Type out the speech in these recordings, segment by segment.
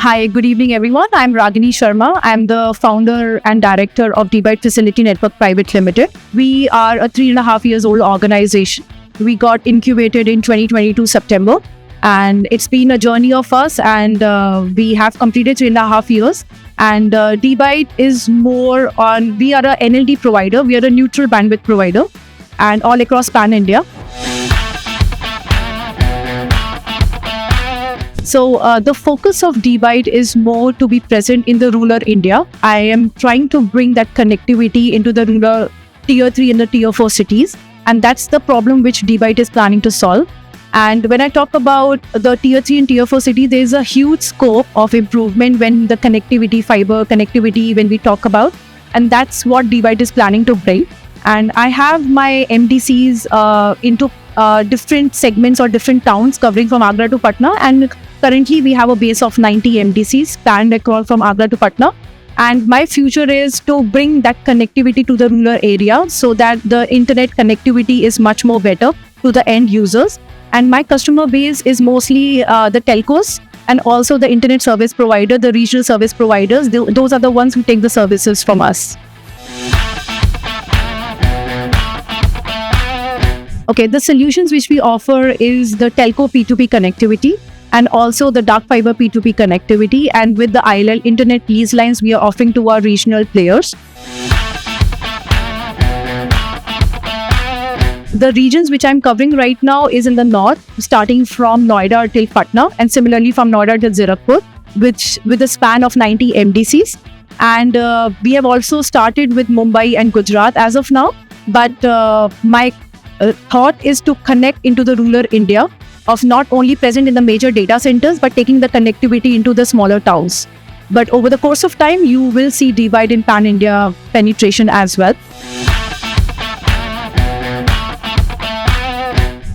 Hi, good evening, everyone. I'm Ragini Sharma. I'm the founder and director of dByte Facility Network Private Limited. We are a 3.5 years old organization. We got incubated in 2022 September, and it's been a journey of us, and we have completed 3.5 years. And dByte is more on, we are a NLD provider. We are a neutral bandwidth provider, and all across Pan India. So the focus of dByte is more to be present in the rural India. I am trying to bring that connectivity into the rural tier 3 and the tier 4 cities. And that's the problem which dByte is planning to solve. And when I talk about the tier 3 and tier 4 cities, there's a huge scope of improvement when the connectivity, fiber connectivity, when we talk about. And that's what dByte is planning to bring. And I have my MDCs into different segments or different towns covering from Agra to Patna, and currently we have a base of 90 MDCs spanned across from Agra to Patna. And my future is to bring that connectivity to the rural area so that the internet connectivity is much more better to the end users. And my customer base is mostly the telcos and also the internet service provider, the regional service providers. Those are the ones who take the services from us. Okay, the solutions which we offer is the telco P2P connectivity and also the dark fiber P2P connectivity. And with the ILL internet lease lines, we are offering to our regional players. The regions which I'm covering right now is in the north, starting from Noida till Patna, and similarly from Noida till Zirakpur, which with a span of 90 MDCs. And we have also started with Mumbai and Gujarat as of now. But my thought is to connect into the rural India, of not only present in the major data centers, but taking the connectivity into the smaller towns. But over the course of time, you will see dByte in Pan India penetration as well.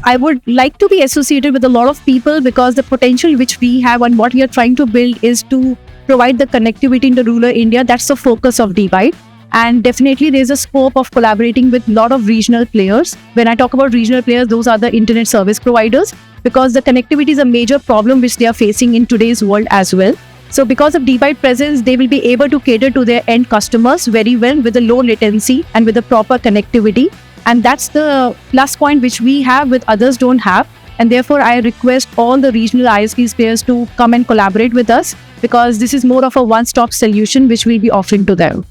I would like to be associated with a lot of people because the potential which we have and what we are trying to build is to provide the connectivity in the rural India. That's the focus of dByte. And definitely there's a scope of collaborating with a lot of regional players. When I talk about regional players, those are the internet service providers, because the connectivity is a major problem which they are facing in today's world as well. So because of dByte presence, they will be able to cater to their end customers very well with a low latency and with a proper connectivity. And that's the plus point which we have with others don't have. And therefore, I request all the regional ISPs players to come and collaborate with us, because this is more of a one-stop solution which we'll be offering to them.